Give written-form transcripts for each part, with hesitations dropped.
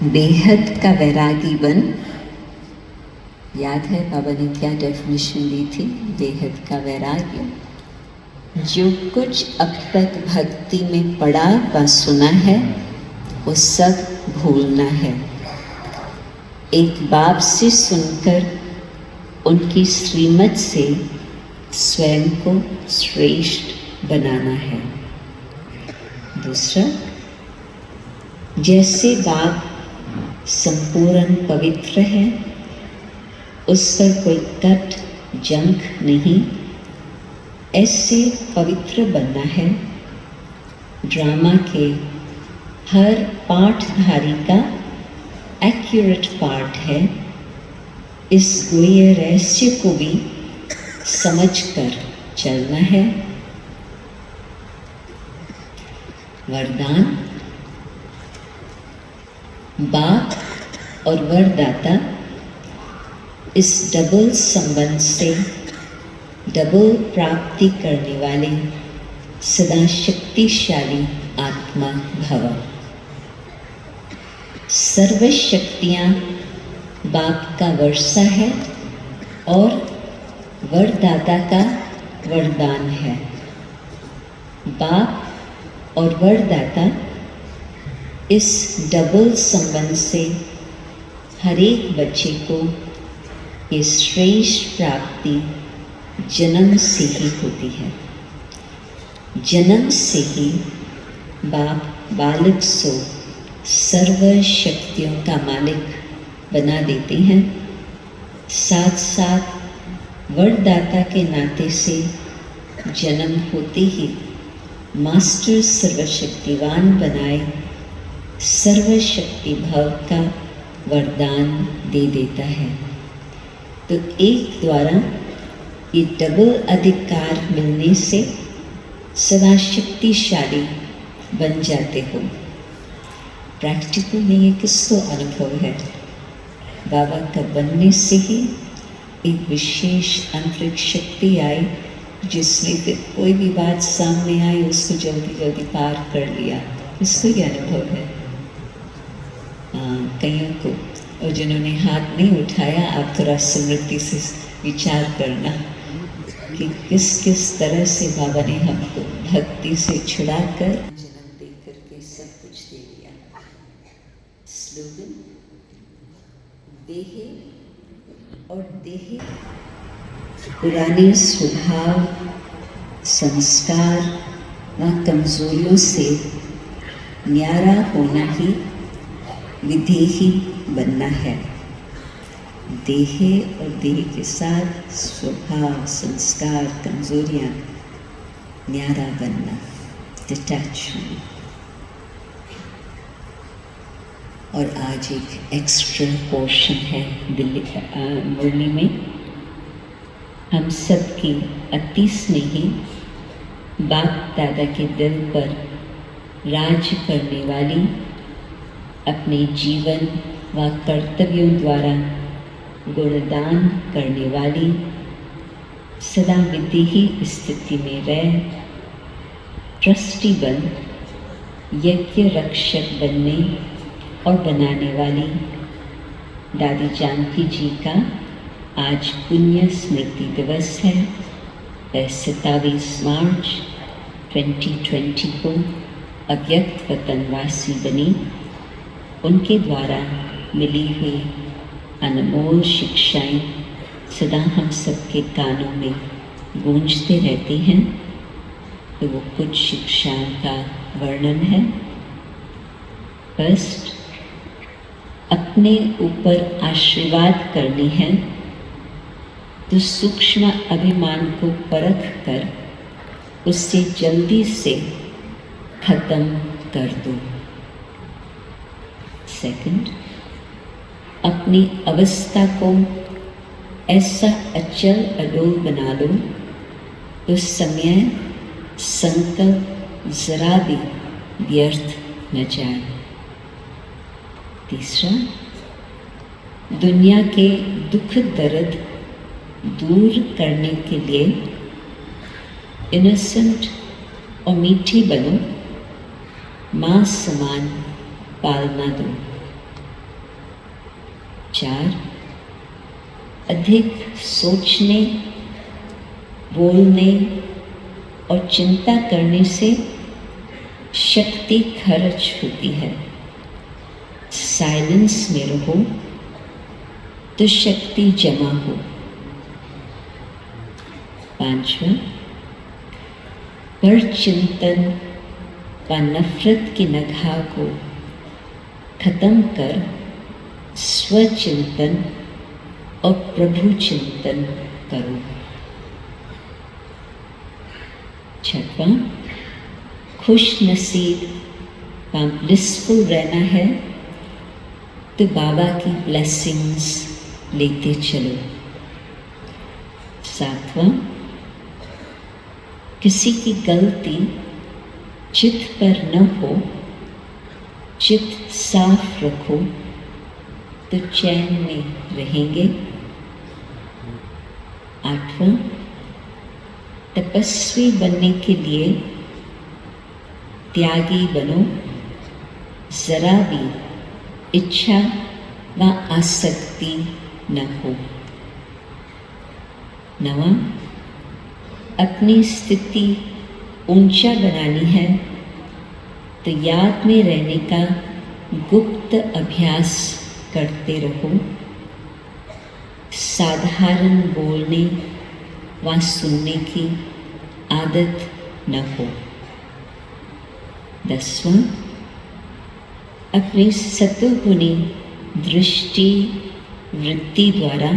बेहद का वैरागी बन। याद है बाबा ने क्या डेफिनेशन दी थी बेहद का वैराग्य? जो कुछ अब तक भक्ति में पढ़ा व सुना है वो सब भूलना है। एक बाप से सुनकर उनकी श्रीमत से स्वयं को श्रेष्ठ बनाना है। दूसरा, जैसे बाप संपूर्ण पवित्र है, उस पर कोई कट जंक नहीं, ऐसे पवित्र बनना है। ड्रामा के हर पाठधारी का एक्यूरेट पार्ट है। इस गुह्य रहस्य को भी समझकर चलना है। वरदान, बाप और वरदाता इस डबल संबंध से डबल प्राप्ति करने वाले सदा शक्तिशाली आत्मा भव। सर्व शक्तियाँ बाप का वर्षा है और वरदाता का वरदान है। बाप और वरदाता इस डबल संबंध से हर एक बच्चे को ये श्रेष्ठ प्राप्ति जन्म से ही होती है। जन्म से ही बाप बालक को सर्व शक्तियों का मालिक बना देते हैं। साथ साथ वरदाता के नाते से जन्म होते ही मास्टर सर्वशक्तिवान बनाए सर्वशक्ति भाव का वरदान दे देता है। तो एक द्वारा ये डबल अधिकार मिलने से सदा शक्तिशाली बन जाते हो। प्रैक्टिकल में ये किसको अनुभव है? बाबा का बनने से ही एक विशेष आंतरिक शक्ति आई जिसने फिर कोई भी बात सामने आई उसको जल्दी जल्दी पार कर लिया। इसको ये अनुभव है कईयों को। और जिन्होंने हाथ नहीं उठाया, आप थोड़ा स्मृति से विचार करना कि किस किस तरह से बाबा ने हमको भक्ति से छुड़ाकर जन्म दे करके सब कुछ दे दिया। स्लोगन, देहे और देहे पुराने स्वभाव, संस्कार व कमजोरियों से न्यारा होना ही विदेही बनना है। देहे और देह के साथ स्वभाव, संस्कार, कमजोरियाँ न्यारा बनना, डिटैचमेंट। और आज एक एक्स्ट्रा पोर्शन है मुरली में। हम सबकी अति स्नेही बाप दादा के दिल पर राज करने वाली, अपने जीवन व कर्तव्यों द्वारा गुणदान करने वाली, सदा विदेही स्थिति में रह ट्रस्टी बन यज्ञ रक्षक बनने और बनाने वाली दादी जानकी जी का आज पुण्य स्मृति दिवस है। 27 मार्च 2020 को अव्यक्त वतनवासी बनी। उनके द्वारा मिली हुई अनमोल शिक्षाएं सदा हम सबके कानों में गूंजते रहती हैं। तो वो कुछ शिक्षाओं का वर्णन है। फर्स्ट, अपने ऊपर आशीर्वाद करनी है तो सूक्ष्म अभिमान को परख कर उससे जल्दी से खत्म कर दो। सेकंड, अपनी अवस्था को ऐसा अचल अडोल बना लो तो समय संकल्प जरा भी व्यर्थ न जाए। तीसरा, दुनिया के दुख दर्द दूर करने के लिए इनोसेंट और मीठी बनो, माँ समान पालना दो। 4, अधिक सोचने, बोलने और चिंता करने से शक्ति खर्च होती है। साइलेंस में रहो तो शक्ति जमा हो। 5वां, पर चिंतन व नफरत की नगाह को खत्म कर स्वचिंतन और प्रभु चिंतन करो। 6वां, खुश नसीब व ब्लिसफुल रहना है तो बाबा की ब्लेसिंग्स लेते चलो। 7वां, किसी की गलती चित्त पर न हो, चित्त साफ रखो तो चैन में रहेंगे। 8वां, तपस्वी बनने के लिए त्यागी बनो, जरा भी इच्छा व आसक्ति न हो। 9वां, अपनी स्थिति ऊंचा बनानी है तो याद में रहने का गुप्त अभ्यास करते रहो। साधारण बोलने व सुनने की आदत न हो। 10वां, अपनी सतोगुणी दृष्टि वृत्ति द्वारा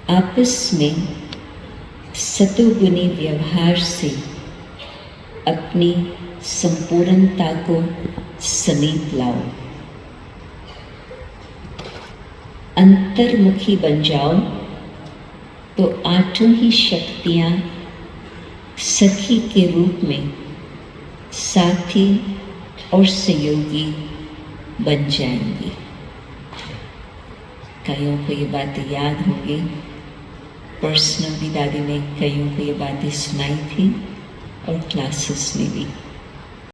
आपस में सतोगुणी व्यवहार से अपनी संपूर्णता को समीप लाओ। अंतर्मुखी बन जाओ तो आठों ही शक्तियाँ सखी के रूप में साथी और सहयोगी बन जाएंगी। कईयों को ये बातें याद होंगी। पर्सनली दादी ने कईयों को ये बातें सुनाई थी और क्लासेस में भी।